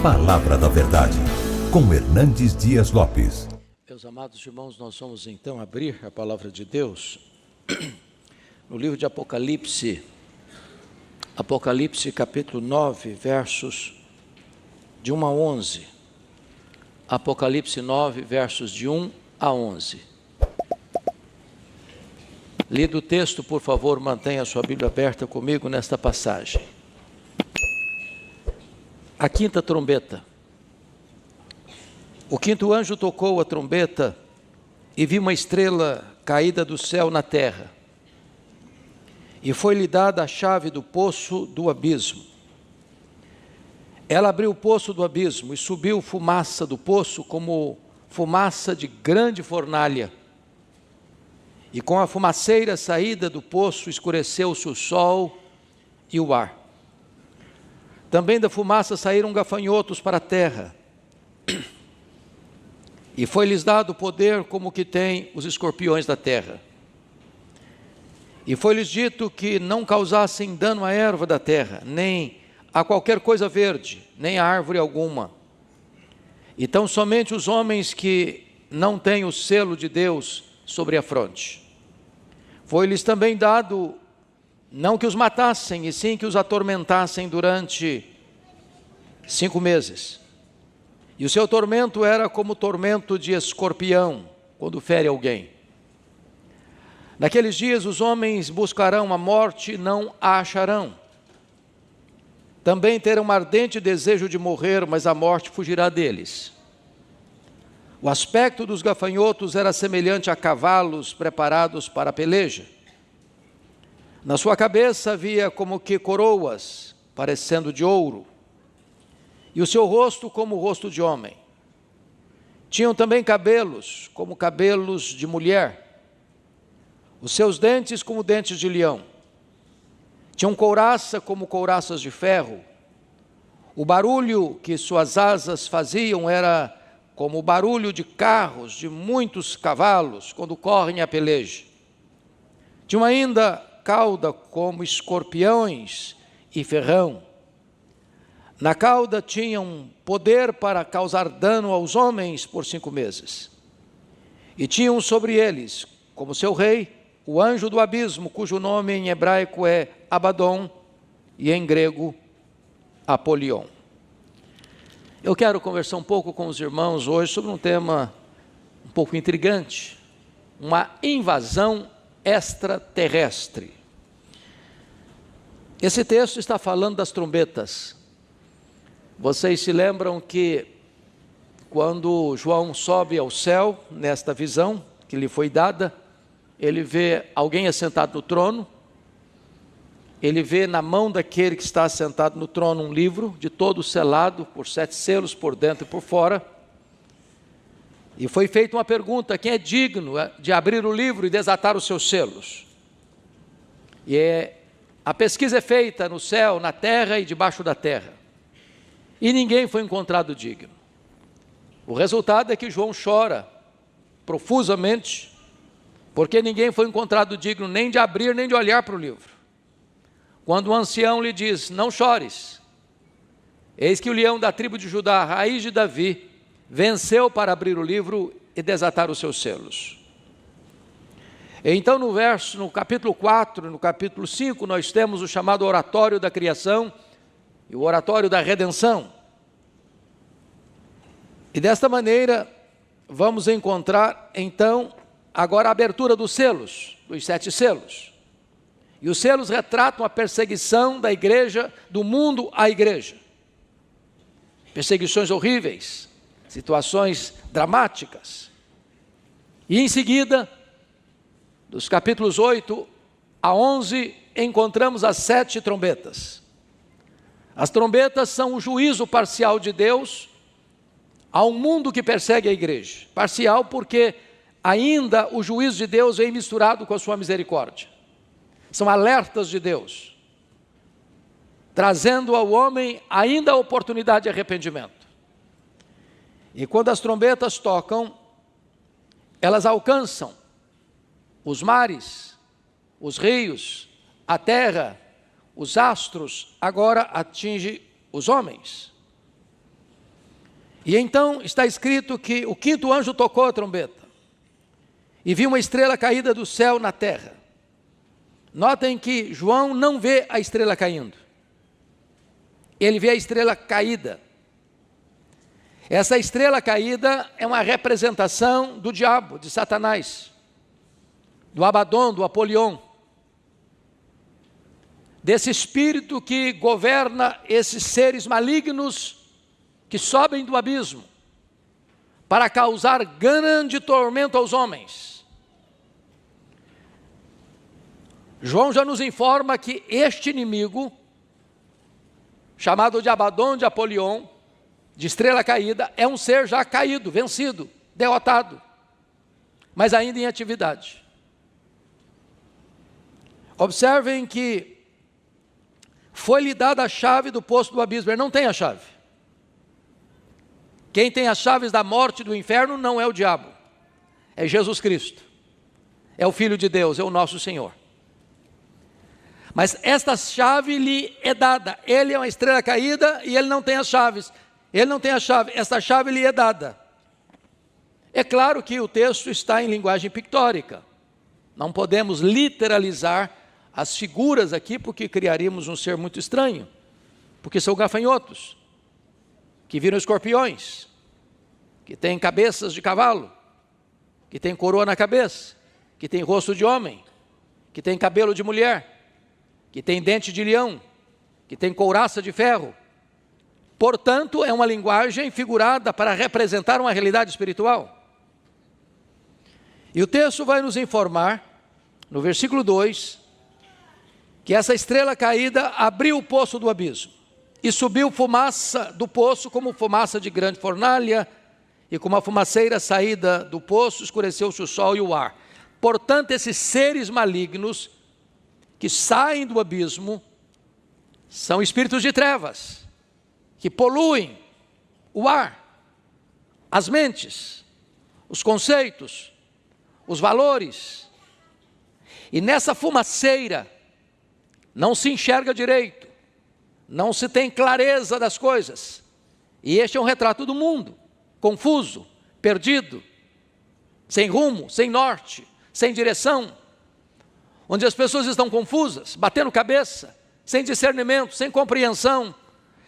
Palavra da Verdade, com Hernandes Dias Lopes. Meus amados irmãos, nós vamos então abrir a palavra de Deus no livro de Apocalipse, capítulo 9, versos de 1 a 11. Apocalipse 9, versos de 1 a 11. Lido o texto, por favor, mantenha a sua Bíblia aberta comigo nesta passagem. A quinta trombeta. O quinto anjo tocou a trombeta e vi uma estrela caída do céu na terra. E foi-lhe dada a chave do poço do abismo. Ela abriu o poço do abismo e subiu fumaça do poço como fumaça de grande fornalha. E com a fumaceira saída do poço escureceu-se o sol e o ar. Também da fumaça saíram gafanhotos para a terra. E foi-lhes dado poder como que tem os escorpiões da terra. E foi-lhes dito que não causassem dano à erva da terra, nem a qualquer coisa verde, nem a árvore alguma. Então somente os homens que não têm o selo de Deus sobre a fronte. Foi-lhes também dado, não que os matassem, e sim que os atormentassem durante 5 meses. E o seu tormento era como o tormento de escorpião, quando fere alguém. Naqueles dias os homens buscarão a morte e não a acharão. Também terão um ardente desejo de morrer, mas a morte fugirá deles. O aspecto dos gafanhotos era semelhante a cavalos preparados para a peleja. Na sua cabeça havia como que coroas, parecendo de ouro, e o seu rosto como o rosto de homem. Tinham também cabelos, como cabelos de mulher, os seus dentes como dentes de leão. Tinham couraça como couraças de ferro. O barulho que suas asas faziam era como o barulho de carros, de muitos cavalos, quando correm a peleja. Tinham ainda cauda como escorpiões e ferrão. Na cauda tinham poder para causar dano aos homens por 5 meses. E tinham sobre eles, como seu rei, o anjo do abismo, cujo nome em hebraico é Abaddon e em grego Apolion. Eu quero conversar um pouco com os irmãos hoje sobre um tema um pouco intrigante, uma invasão extraterrestre. Esse texto está falando das trombetas. Vocês se lembram que quando João sobe ao céu, nesta visão que lhe foi dada, ele vê alguém assentado no trono, ele vê na mão daquele que está assentado no trono um livro de todo selado por 7 selos por dentro e por fora. E foi feita uma pergunta: quem é digno de abrir o livro e desatar os seus selos? E a pesquisa é feita no céu, na terra e debaixo da terra. E ninguém foi encontrado digno. O resultado é que João chora profusamente, porque ninguém foi encontrado digno nem de abrir nem de olhar para o livro. Quando o ancião lhe diz: não chores, eis que o leão da tribo de Judá, a raiz de Davi, venceu para abrir o livro e desatar os seus selos. Então no capítulo 4, no capítulo 5, nós temos o chamado oratório da criação e o oratório da redenção. E desta maneira vamos encontrar então agora a abertura dos selos, dos 7 selos. E os selos retratam a perseguição da igreja, do mundo à igreja. Perseguições horríveis, situações dramáticas. E em seguida, dos capítulos 8 a 11, encontramos as 7 trombetas. As trombetas são o juízo parcial de Deus a um mundo que persegue a igreja. Parcial porque ainda o juízo de Deus vem misturado com a sua misericórdia. São alertas de Deus, trazendo ao homem ainda a oportunidade de arrependimento. E quando as trombetas tocam, elas alcançam os mares, os rios, a terra, os astros, agora atinge os homens. E então está escrito que o quinto anjo tocou a trombeta e viu uma estrela caída do céu na terra. Notem que João não vê a estrela caindo. Ele vê a estrela caída. Essa estrela caída é uma representação do diabo, de Satanás, do Abaddon, do Apolion, desse espírito que governa esses seres malignos que sobem do abismo para causar grande tormento aos homens. João já nos informa que este inimigo, chamado de Abaddon, de Apolion, de estrela caída, é um ser já caído, vencido, derrotado, mas ainda em atividade. Observem que foi-lhe dada a chave do poço do abismo. Ele não tem a chave. Quem tem as chaves da morte e do inferno não é o diabo, é Jesus Cristo, é o Filho de Deus, é o nosso Senhor. Mas esta chave lhe é dada. Ele é uma estrela caída e ele não tem as chaves. Ele não tem a chave, esta chave lhe é dada. É claro que o texto está em linguagem pictórica. Não podemos literalizar as figuras aqui, porque criaríamos um ser muito estranho. Porque são gafanhotos, que viram escorpiões, que têm cabeças de cavalo, que têm coroa na cabeça, que têm rosto de homem, que têm cabelo de mulher, que têm dente de leão, que têm couraça de ferro. Portanto, é uma linguagem figurada para representar uma realidade espiritual. E o texto vai nos informar, no versículo 2, que essa estrela caída abriu o poço do abismo, e subiu fumaça do poço como fumaça de grande fornalha, e como a fumaceira saída do poço, escureceu-se o sol e o ar. Portanto, esses seres malignos que saem do abismo são espíritos de trevas, que poluem o ar, as mentes, os conceitos, os valores. E nessa fumaceira não se enxerga direito, não se tem clareza das coisas. E este é um retrato do mundo, confuso, perdido, sem rumo, sem norte, sem direção, onde as pessoas estão confusas, batendo cabeça, sem discernimento, sem compreensão,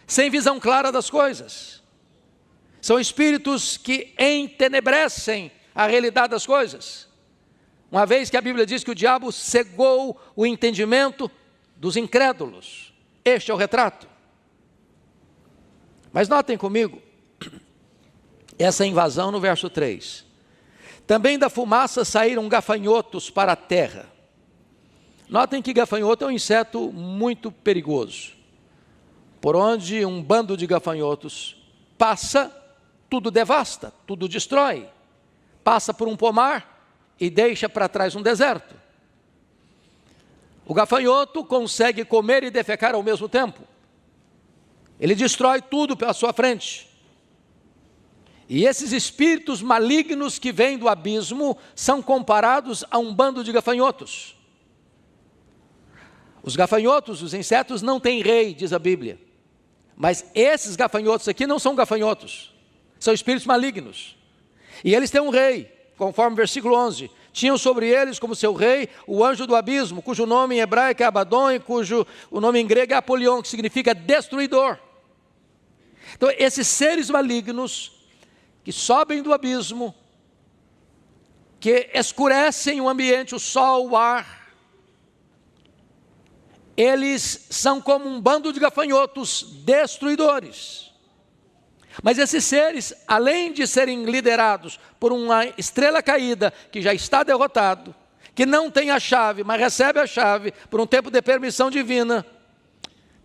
sem visão clara das coisas. São espíritos que entenebrecem a realidade das coisas. Uma vez que a Bíblia diz que o diabo cegou o entendimento dos incrédulos. Este é o retrato. Mas notem comigo essa invasão no verso 3. Também da fumaça saíram gafanhotos para a terra. Notem que gafanhoto é um inseto muito perigoso. Por onde um bando de gafanhotos passa, tudo devasta, tudo destrói. Passa por um pomar e deixa para trás um deserto. O gafanhoto consegue comer e defecar ao mesmo tempo. Ele destrói tudo pela sua frente. E esses espíritos malignos que vêm do abismo são comparados a um bando de gafanhotos. Os gafanhotos, os insetos, não têm rei, diz a Bíblia. Mas esses gafanhotos aqui não são gafanhotos, são espíritos malignos. E eles têm um rei, conforme o versículo 11. Tinham sobre eles como seu rei o anjo do abismo, cujo nome em hebraico é Abaddon e cujo o nome em grego é Apolion, que significa destruidor. Então, esses seres malignos que sobem do abismo, que escurecem o ambiente, o sol, o ar, eles são como um bando de gafanhotos destruidores. Mas esses seres, além de serem liderados por uma estrela caída, que já está derrotado, que não tem a chave, mas recebe a chave por um tempo de permissão divina,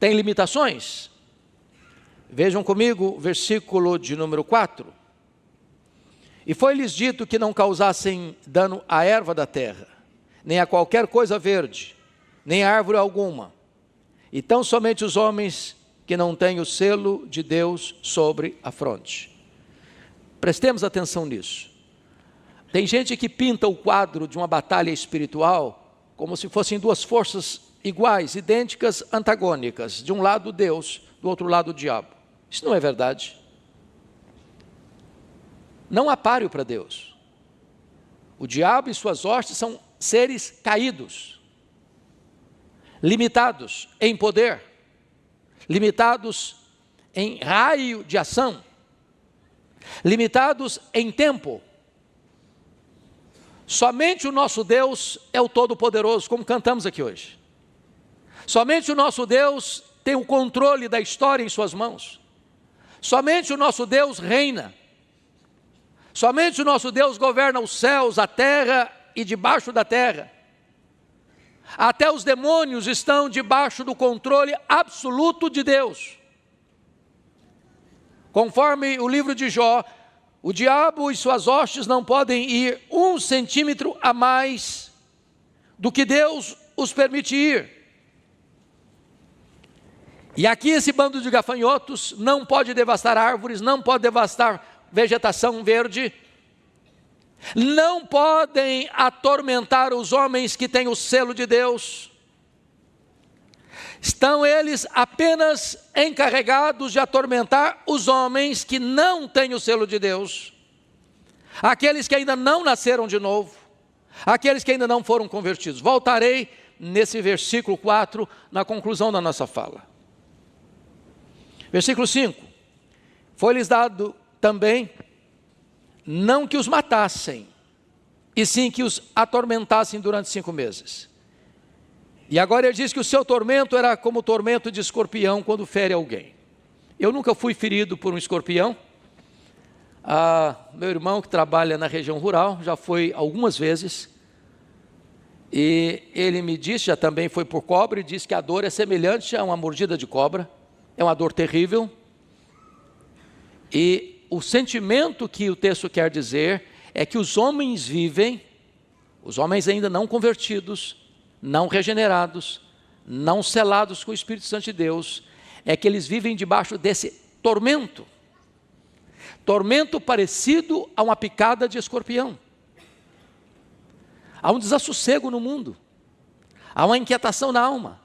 tem limitações. Vejam comigo o versículo de número 4. E foi-lhes dito que não causassem dano à erva da terra, nem a qualquer coisa verde, nem a árvore alguma, e tão somente os homens que não têm o selo de Deus sobre a fronte. Prestemos atenção nisso. Tem gente que pinta o quadro de uma batalha espiritual como se fossem duas forças iguais, idênticas, antagônicas. De um lado Deus, do outro lado o diabo. Isso não é verdade. não há páreo para Deus. O diabo e suas hostes são seres caídos, limitados em poder, limitados em raio de ação, limitados em tempo. Somente o nosso Deus é o Todo-Poderoso, como cantamos aqui hoje. Somente o nosso Deus tem o controle da história em suas mãos. Somente o nosso Deus reina. Somente o nosso Deus governa os céus, a terra e debaixo da terra. Até os demônios estão debaixo do controle absoluto de Deus. Conforme o livro de Jó, o diabo e suas hostes não podem ir 1 centímetro a mais do que Deus os permite ir. E aqui esse bando de gafanhotos não pode devastar árvores, não pode devastar vegetação verde, não podem atormentar os homens que têm o selo de Deus. Estão eles apenas encarregados de atormentar os homens que não têm o selo de Deus, aqueles que ainda não nasceram de novo, aqueles que ainda não foram convertidos. Voltarei nesse versículo 4, na conclusão da nossa fala. Versículo 5. Foi-lhes dado também, não que os matassem, e sim que os atormentassem durante 5 meses. E agora ele diz que o seu tormento era como o tormento de escorpião quando fere alguém. Eu nunca fui ferido por um escorpião. Meu irmão, que trabalha na região rural, já foi algumas vezes. E ele me disse, já também foi por cobra, e disse que a dor é semelhante a uma mordida de cobra. É uma dor terrível. E o sentimento que o texto quer dizer é que os homens vivem, os homens ainda não convertidos, não regenerados, não selados com o Espírito Santo de Deus, é que eles vivem debaixo desse tormento. Tormento parecido a uma picada de escorpião. Há um desassossego no mundo, há uma inquietação na alma.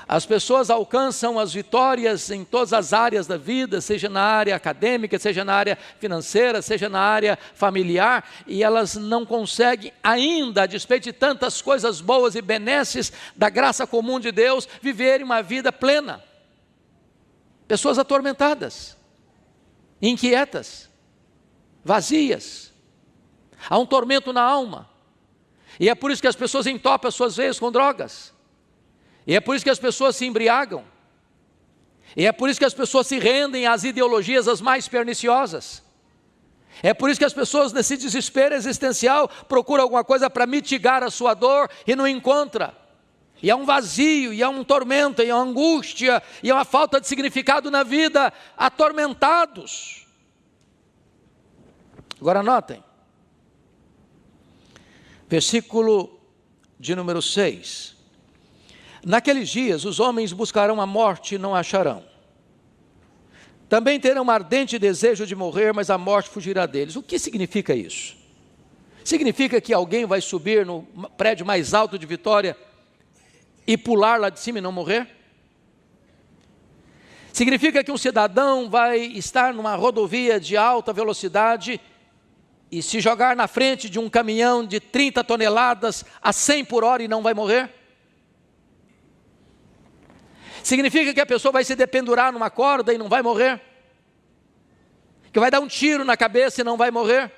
As pessoas alcançam as vitórias em todas as áreas da vida, seja na área acadêmica, seja na área financeira, seja na área familiar, e elas não conseguem ainda, a despeito de tantas coisas boas e benesses da graça comum de Deus, viverem uma vida plena. Pessoas atormentadas, inquietas, vazias. Há um tormento na alma, e é por isso que as pessoas entopem as suas veias com drogas. E é por isso que as pessoas se embriagam. E é por isso que as pessoas se rendem às ideologias as mais perniciosas. É por isso que as pessoas nesse desespero existencial procuram alguma coisa para mitigar a sua dor e não encontra. E há um vazio, e há um tormento, e há uma angústia, e há uma falta de significado na vida, atormentados. Agora notem. Versículo de número 6. Naqueles dias os homens buscarão a morte e não a acharão. Também terão um ardente desejo de morrer, mas a morte fugirá deles. O que significa isso? Significa que alguém vai subir no prédio mais alto de Vitória e pular lá de cima e não morrer? Significa que um cidadão vai estar numa rodovia de alta velocidade e se jogar na frente de um caminhão de 30 toneladas a 100 por hora e não vai morrer? Significa que a pessoa vai se dependurar numa corda e não vai morrer? Que vai dar um tiro na cabeça e não vai morrer?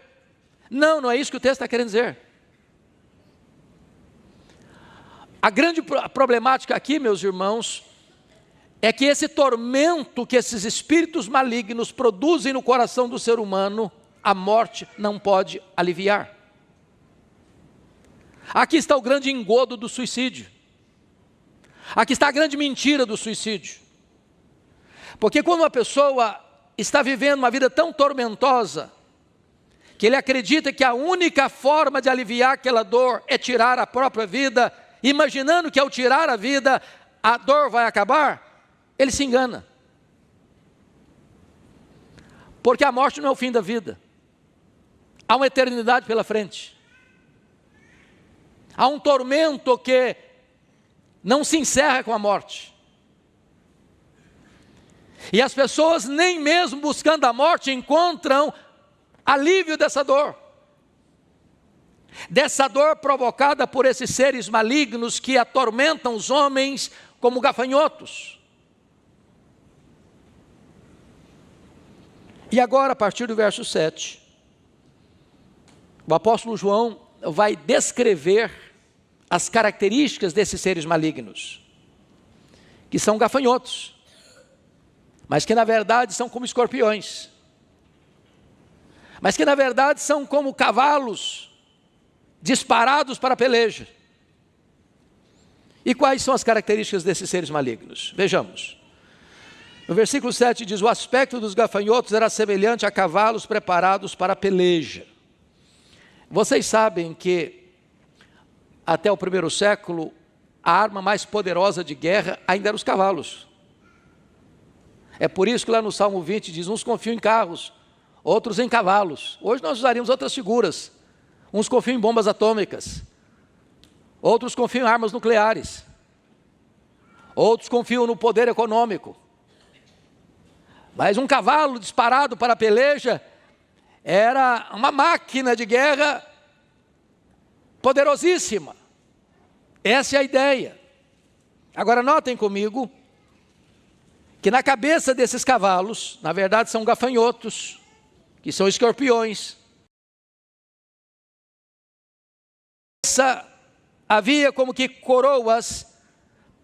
Não, não é isso que o texto está querendo dizer. A grande problemática aqui, meus irmãos, é que esse tormento que esses espíritos malignos produzem no coração do ser humano, a morte não pode aliviar. Aqui está o grande engodo do suicídio. Aqui está a grande mentira do suicídio. Porque quando uma pessoa está vivendo uma vida tão tormentosa, que ele acredita que a única forma de aliviar aquela dor é tirar a própria vida, imaginando que ao tirar a vida, a dor vai acabar, ele se engana. Porque a morte não é o fim da vida. Há uma eternidade pela frente. Há um tormento que não se encerra com a morte. E as pessoas, nem mesmo buscando a morte, encontram alívio dessa dor provocada por esses seres malignos que atormentam os homens como gafanhotos. E agora, a partir do verso 7, o apóstolo João vai descrever as características desses seres malignos, que são gafanhotos, mas que na verdade são como escorpiões, mas que na verdade são como cavalos disparados para a peleja. E quais são as características desses seres malignos? Vejamos. No versículo 7 diz: o aspecto dos gafanhotos era semelhante a cavalos preparados para a peleja. Vocês sabem que até o primeiro século a arma mais poderosa de guerra ainda eram os cavalos. É por isso que lá no Salmo 20 diz: uns confiam em carros, outros em cavalos. Hoje nós usaríamos outras figuras. Uns confiam em bombas atômicas, outros confiam em armas nucleares, outros confiam no poder econômico. Mas um cavalo disparado para a peleja era uma máquina de guerra poderosíssima. Essa é a ideia. Agora notem comigo que na cabeça desses cavalos, na verdade são gafanhotos, que são escorpiões. Havia como que coroas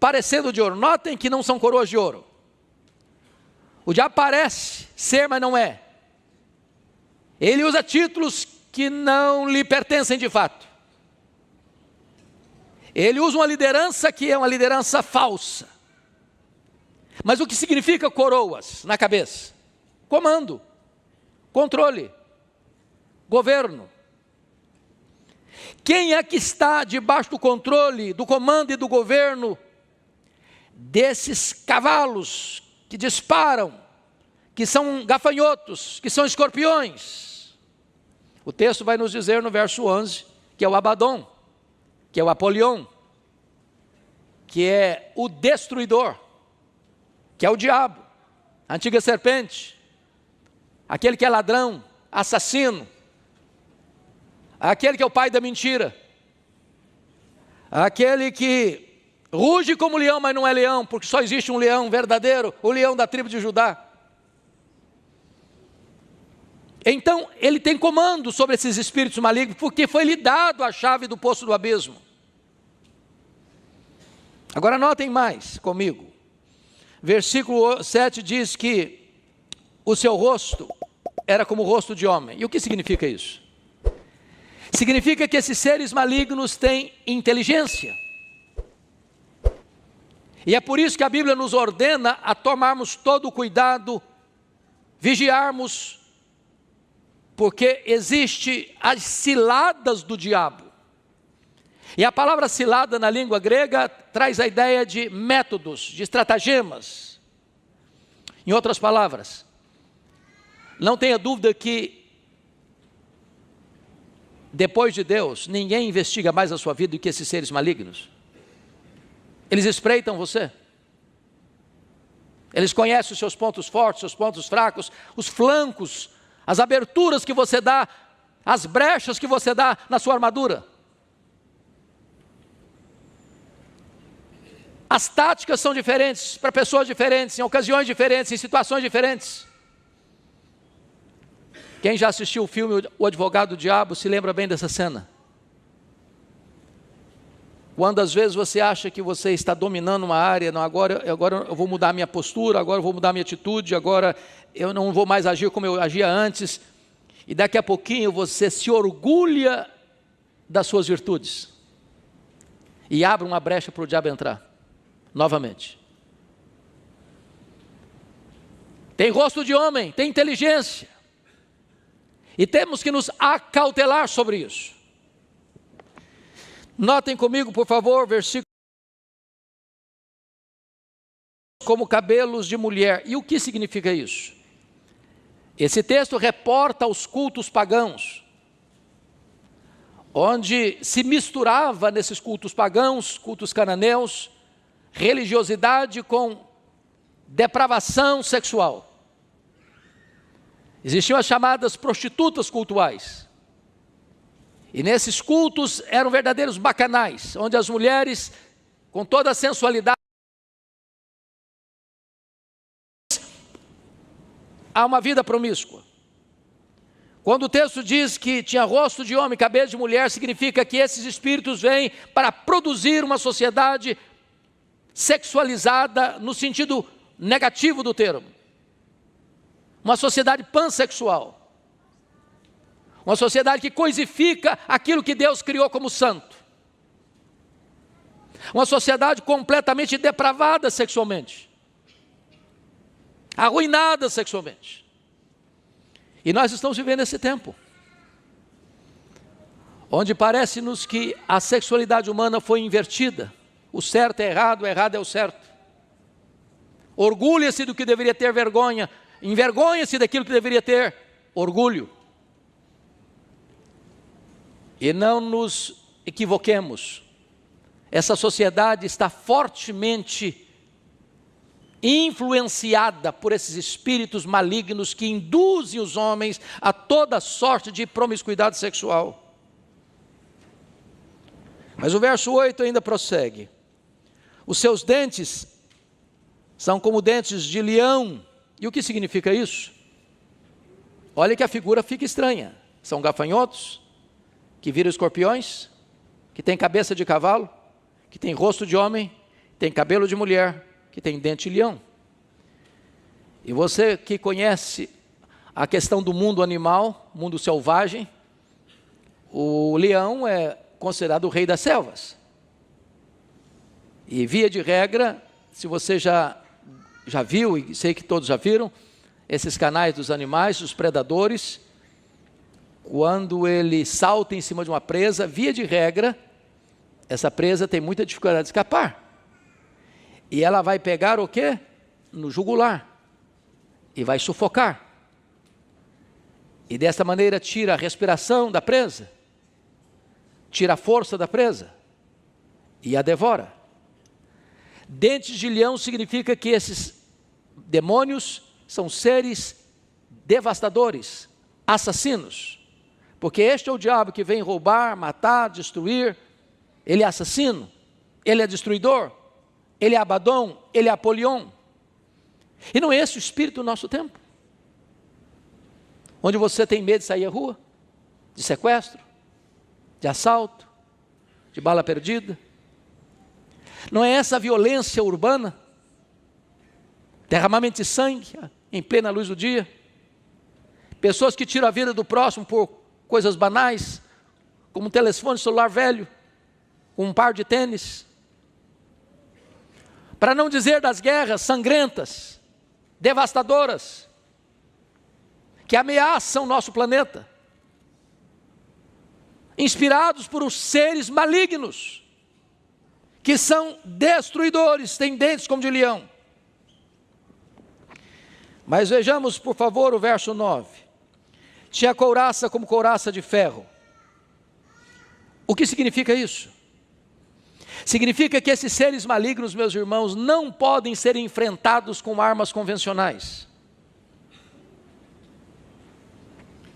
parecendo de ouro. Notem que não são coroas de ouro. O diabo parece ser, mas não é. Ele usa títulos que não lhe pertencem de fato. Ele usa uma liderança que é uma liderança falsa. Mas o que significa coroas na cabeça? Comando, controle, governo. Quem é que está debaixo do controle, do comando e do governo desses cavalos que disparam, que são gafanhotos, que são escorpiões? O texto vai nos dizer no verso 11 que é o Abaddon, que é o Apolion, que é o destruidor, que é o diabo, a antiga serpente, aquele que é ladrão, assassino, aquele que é o pai da mentira, aquele que ruge como leão, mas não é leão, porque só existe um leão verdadeiro, o leão da tribo de Judá. Então, ele tem comando sobre esses espíritos malignos, porque foi lhe dado a chave do poço do abismo. Agora notem mais comigo. Versículo 7 diz que o seu rosto era como o rosto de homem. E o que significa isso? Significa que esses seres malignos têm inteligência. E é por isso que a Bíblia nos ordena a tomarmos todo o cuidado, vigiarmos, porque existe as ciladas do diabo. E a palavra cilada na língua grega traz a ideia de métodos, de estratagemas. Em outras palavras, não tenha dúvida que depois de Deus, ninguém investiga mais a sua vida do que esses seres malignos. Eles espreitam você. Eles conhecem os seus pontos fortes, seus pontos fracos, os flancos, as aberturas que você dá, as brechas que você dá na sua armadura. As táticas são diferentes para pessoas diferentes, em ocasiões diferentes, em situações diferentes. Quem já assistiu o filme O Advogado do Diabo se lembra bem dessa cena. Quando às vezes você acha que você está dominando uma área, não, agora eu vou mudar a minha postura, agora eu vou mudar a minha atitude, agora eu não vou mais agir como eu agia antes, e daqui a pouquinho você se orgulha das suas virtudes, e abre uma brecha para o diabo entrar, novamente. Tem rosto de homem, tem inteligência, e temos que nos acautelar sobre isso. Notem comigo, por favor, versículo: como cabelos de mulher. E o que significa isso? Esse texto reporta os cultos pagãos, onde se misturava nesses cultos pagãos, cultos cananeus, religiosidade com depravação sexual. Existiam as chamadas prostitutas cultuais. E nesses cultos eram verdadeiros bacanais, onde as mulheres, com toda a sensualidade, há uma vida promíscua. Quando o texto diz que tinha rosto de homem, cabeça de mulher, significa que esses espíritos vêm para produzir uma sociedade sexualizada no sentido negativo do termo. Uma sociedade pansexual. Uma sociedade que coisifica aquilo que Deus criou como santo. Uma sociedade completamente depravada sexualmente. Arruinada sexualmente. E nós estamos vivendo esse tempo, onde parece-nos que a sexualidade humana foi invertida. O certo é errado, o errado é o certo. Orgulha-se do que deveria ter vergonha, envergonha-se daquilo que deveria ter orgulho. E não nos equivoquemos, essa sociedade está fortemente influenciada por esses espíritos malignos que induzem os homens a toda sorte de promiscuidade sexual. Mas o verso 8 ainda prossegue. Os seus dentes são como dentes de leão. E o que significa isso? Olha que a figura fica estranha. São gafanhotos, que viram escorpiões, que tem cabeça de cavalo, que tem rosto de homem, tem cabelo de mulher, que tem dente de leão. E você que conhece a questão do mundo animal, mundo selvagem, o leão é considerado o rei das selvas. E via de regra, se você já viu, e sei que todos já viram, esses canais dos animais, os predadores, quando ele salta em cima de uma presa, via de regra, essa presa tem muita dificuldade de escapar. E ela vai pegar o quê? No jugular. E vai sufocar. E dessa maneira tira a respiração da presa, tira a força da presa e a devora. Dentes de leão significa que esses demônios são seres devastadores, assassinos. Porque este é o diabo que vem roubar, matar, destruir. Ele é assassino, ele é destruidor, ele é Abaddon, ele é Apolion. E não é esse o espírito do nosso tempo? Onde você tem medo de sair à rua, de sequestro, de assalto, de bala perdida. Não é essa a violência urbana? Derramamento de sangue em plena luz do dia. Pessoas que tiram a vida do próximo por coisas banais, como um telefone celular velho, um par de tênis. Para não dizer das guerras sangrentas, devastadoras, que ameaçam o nosso planeta, inspirados por os seres malignos, que são destruidores, têm dentes como de leão. Mas vejamos, por favor, o verso 9. Tinha couraça como couraça de ferro. O que significa isso? Significa que esses seres malignos, meus irmãos, não podem ser enfrentados com armas convencionais.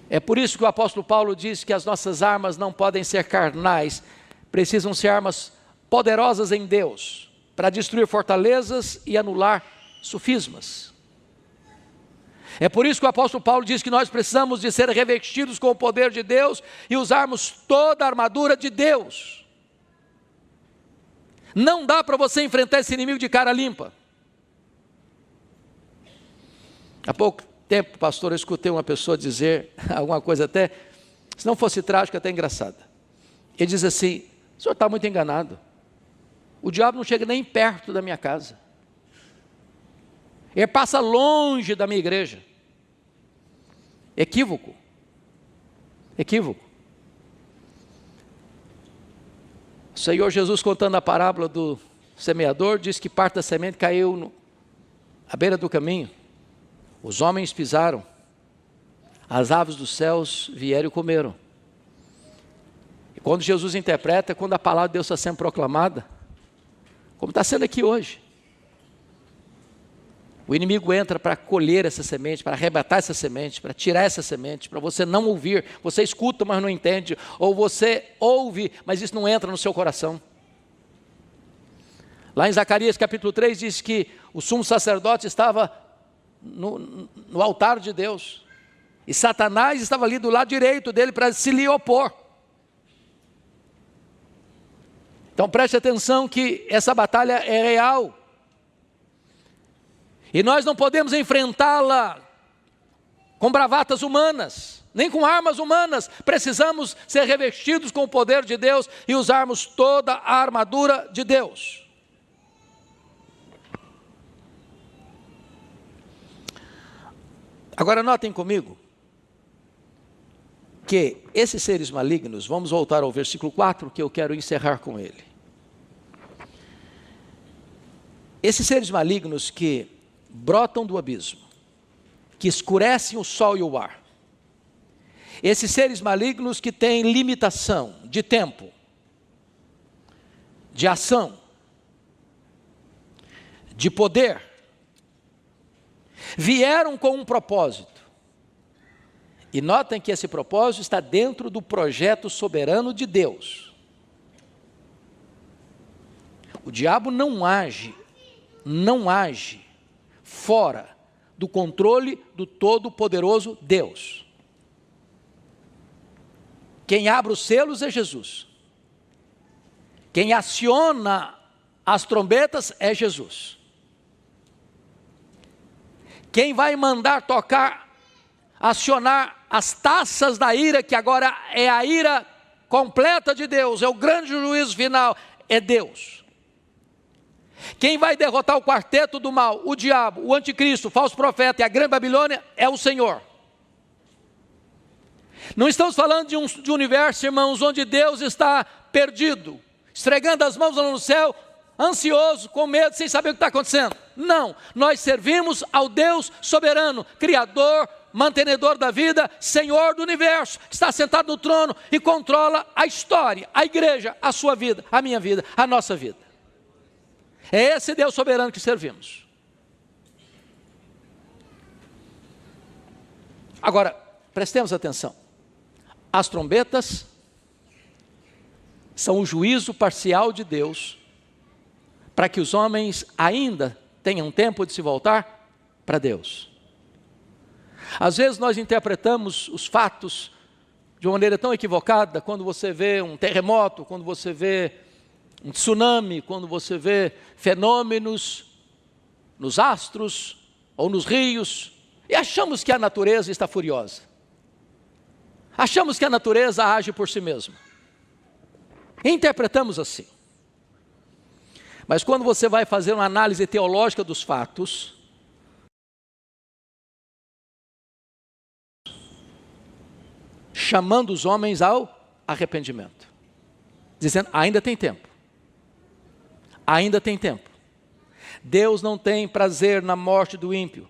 É por isso que o apóstolo Paulo diz que as nossas armas não podem ser carnais, precisam ser armas poderosas em Deus, para destruir fortalezas e anular sofismas. É por isso que o apóstolo Paulo diz que nós precisamos de ser revestidos com o poder de Deus e usarmos toda a armadura de Deus. Não dá para você enfrentar esse inimigo de cara limpa. Há pouco tempo, pastor, eu escutei uma pessoa dizer alguma coisa até, se não fosse trágico, até engraçada. Ele diz assim: o senhor está muito enganado. O diabo não chega nem perto da minha casa. Ele passa longe da minha igreja. Equívoco. Equívoco. O Senhor Jesus, contando a parábola do semeador, diz que parte da semente caiu à beira do caminho. Os homens pisaram. As aves dos céus vieram e comeram. E quando Jesus interpreta, quando a palavra de Deus está sendo proclamada, como está sendo aqui hoje, O inimigo entra para colher essa semente, para arrebatar essa semente, para tirar essa semente, para você não ouvir. Você escuta, mas não entende. Ou você ouve, mas isso não entra no seu coração. Lá em Zacarias capítulo 3 diz que o sumo sacerdote estava no altar de Deus. E Satanás estava ali do lado direito dele para se lhe opor. Então preste atenção que essa batalha é real. E nós não podemos enfrentá-la com bravatas humanas, nem com armas humanas. Precisamos ser revestidos com o poder de Deus e usarmos toda a armadura de Deus. Agora notem comigo que esses seres malignos, vamos voltar ao versículo 4, que eu quero encerrar com ele. Esses seres malignos que brotam do abismo, que escurecem o sol e o ar. Esses seres malignos que têm limitação de tempo, de ação, de poder, vieram com um propósito. E notem que esse propósito está dentro do projeto soberano de Deus. O diabo não age fora do controle do Todo-Poderoso Deus. Quem abre os selos é Jesus. Quem aciona as trombetas é Jesus. Quem vai mandar tocar, acionar as taças da ira, que agora é a ira completa de Deus, é o grande juízo final, é Deus. Quem vai derrotar o quarteto do mal, o diabo, o anticristo, o falso profeta e a grande Babilônia, é o Senhor. Não estamos falando de um universo, irmãos, onde Deus está perdido, esfregando as mãos no céu, ansioso, com medo, sem saber o que está acontecendo. Não, nós servimos ao Deus soberano, Criador, mantenedor da vida, Senhor do universo, que está sentado no trono e controla a história, a igreja, a sua vida, a minha vida, a nossa vida. É esse Deus soberano que servimos. Agora, prestemos atenção. As trombetas são o juízo parcial de Deus para que os homens ainda tenham tempo de se voltar para Deus. Às vezes nós interpretamos os fatos de uma maneira tão equivocada, quando você vê um terremoto, quando você vê um tsunami, quando você vê fenômenos nos astros ou nos rios, e achamos que a natureza está furiosa. Achamos que a natureza age por si mesma. E interpretamos assim. Mas quando você vai fazer uma análise teológica dos fatos, chamando os homens ao arrependimento, dizendo, ainda tem tempo. Ainda tem tempo. Deus não tem prazer na morte do ímpio,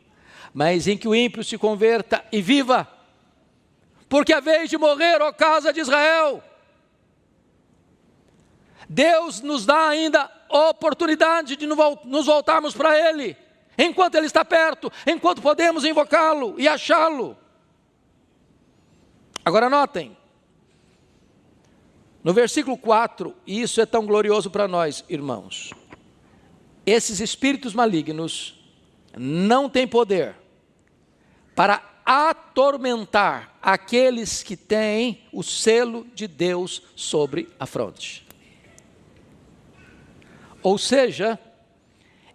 mas em que o ímpio se converta e viva. Porque a vez de morrer, ó casa de Israel, Deus nos dá ainda oportunidade de nos voltarmos para Ele, enquanto Ele está perto, enquanto podemos invocá-lo e achá-lo. Agora notem, no versículo 4, e isso é tão glorioso para nós, irmãos, esses espíritos malignos não têm poder para atormentar aqueles que têm o selo de Deus sobre a fronte. Ou seja,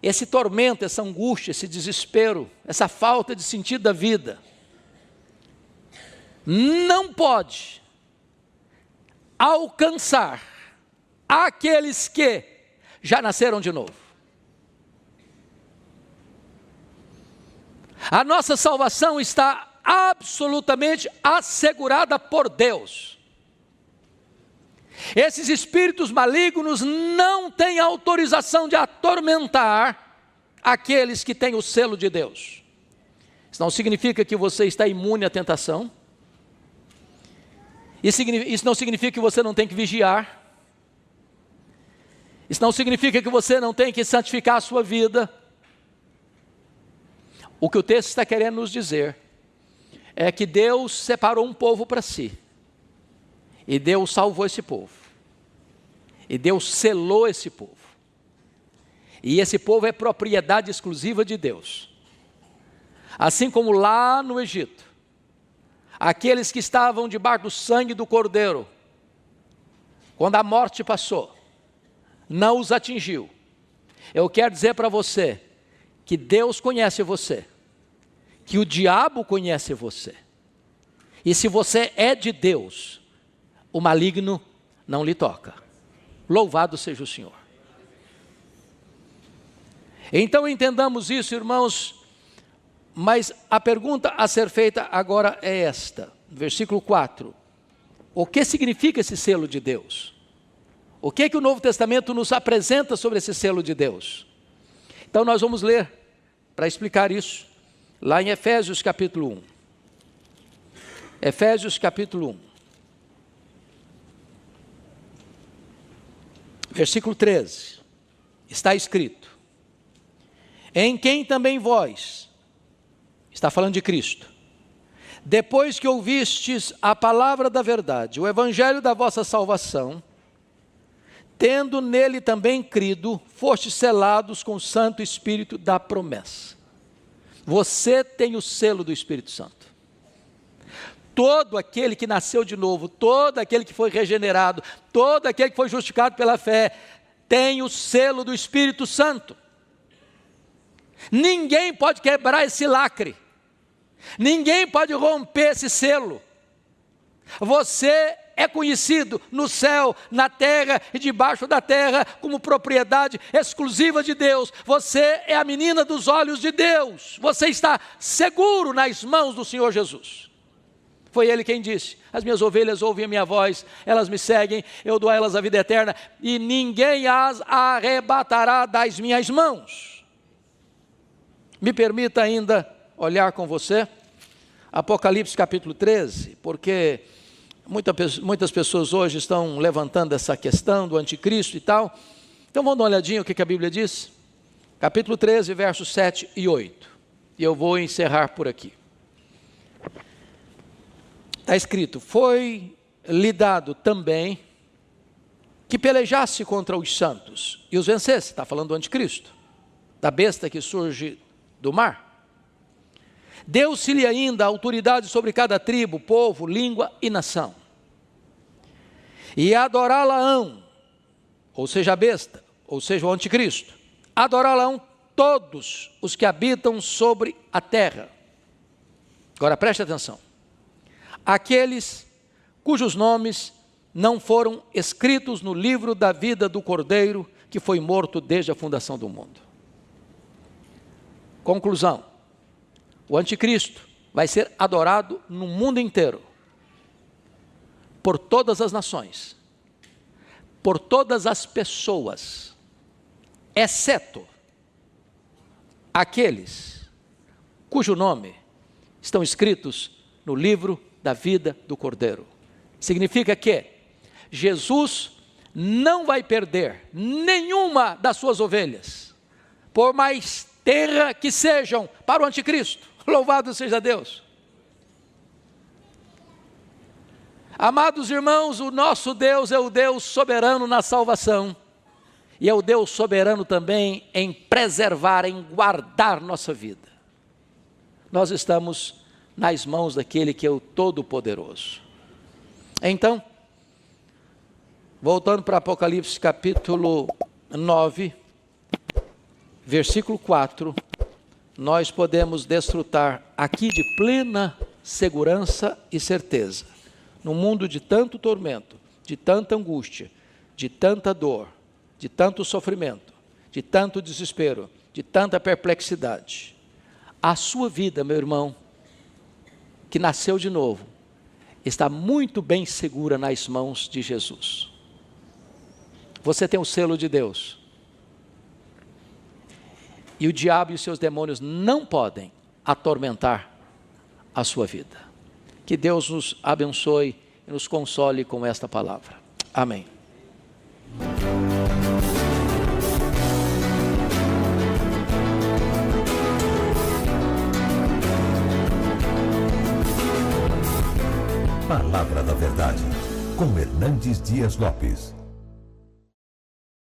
esse tormento, essa angústia, esse desespero, essa falta de sentido da vida, não pode alcançar aqueles que já nasceram de novo. A nossa salvação está absolutamente assegurada por Deus. Esses espíritos malignos não têm autorização de atormentar aqueles que têm o selo de Deus. Isso não significa que você está imune à tentação. Isso não significa que você não tem que vigiar. Isso não significa que você não tem que santificar a sua vida. O que o texto está querendo nos dizer é que Deus separou um povo para si. E Deus salvou esse povo. E Deus selou esse povo. E esse povo é propriedade exclusiva de Deus. Assim como lá no Egito, aqueles que estavam debaixo do sangue do Cordeiro, quando a morte passou, não os atingiu. Eu quero dizer para você que Deus conhece você, que o diabo conhece você. E se você é de Deus, o maligno não lhe toca. Louvado seja o Senhor. Então entendamos isso, irmãos, mas a pergunta a ser feita agora é esta, versículo 4. O que significa esse selo de Deus? O que é que o Novo Testamento nos apresenta sobre esse selo de Deus? Então nós vamos ler, para explicar isso, lá em Efésios capítulo 1. Efésios capítulo 1. Versículo 13. Está escrito: em quem também vós, está falando de Cristo, depois que ouvistes a palavra da verdade, o evangelho da vossa salvação, tendo nele também crido, fostes selados com o Santo Espírito da promessa. Você tem o selo do Espírito Santo. Todo aquele que nasceu de novo, todo aquele que foi regenerado, todo aquele que foi justificado pela fé, tem o selo do Espírito Santo. Ninguém pode quebrar esse lacre. Ninguém pode romper esse selo. Você é conhecido no céu, na terra e debaixo da terra como propriedade exclusiva de Deus. Você é a menina dos olhos de Deus. Você está seguro nas mãos do Senhor Jesus. Foi Ele quem disse: as minhas ovelhas ouvem a minha voz, elas me seguem, eu dou a elas a vida eterna e ninguém as arrebatará das minhas mãos. Me permita ainda olhar com você Apocalipse capítulo 13, porque muitas pessoas hoje estão levantando essa questão do anticristo e tal. Então vamos dar uma olhadinha o que a Bíblia diz. Capítulo 13, versos 7 e 8. E eu vou encerrar por aqui. Está escrito: foi-lhe dado também que pelejasse contra os santos e os vencesse. Está falando do anticristo, da besta que surge do mar. Deu-se-lhe ainda autoridade sobre cada tribo, povo, língua e nação. E adorá-la-ão, ou seja a besta, ou seja o anticristo, adorá-la-ão todos os que habitam sobre a terra. Agora preste atenção. Aqueles cujos nomes não foram escritos no livro da vida do Cordeiro, que foi morto desde a fundação do mundo. Conclusão: o anticristo vai ser adorado no mundo inteiro, por todas as nações, por todas as pessoas, exceto aqueles cujo nome estão escritos no livro da vida do Cordeiro. Significa que Jesus não vai perder nenhuma das suas ovelhas, por mais terra que sejam para o anticristo. Louvado seja Deus. Amados irmãos, o nosso Deus é o Deus soberano na salvação, e é o Deus soberano também em preservar, em guardar nossa vida. Nós estamos nas mãos daquele que é o Todo-Poderoso. Então, voltando para Apocalipse capítulo 9, versículo 4, nós podemos desfrutar aqui de plena segurança e certeza. Num mundo de tanto tormento, de tanta angústia, de tanta dor, de tanto sofrimento, de tanto desespero, de tanta perplexidade, a sua vida, meu irmão, que nasceu de novo, está muito bem segura nas mãos de Jesus. Você tem o selo de Deus. E o diabo e os seus demônios não podem atormentar a sua vida. Que Deus nos abençoe e nos console com esta palavra. Amém. Palavra da Verdade, com Hernandes Dias Lopes.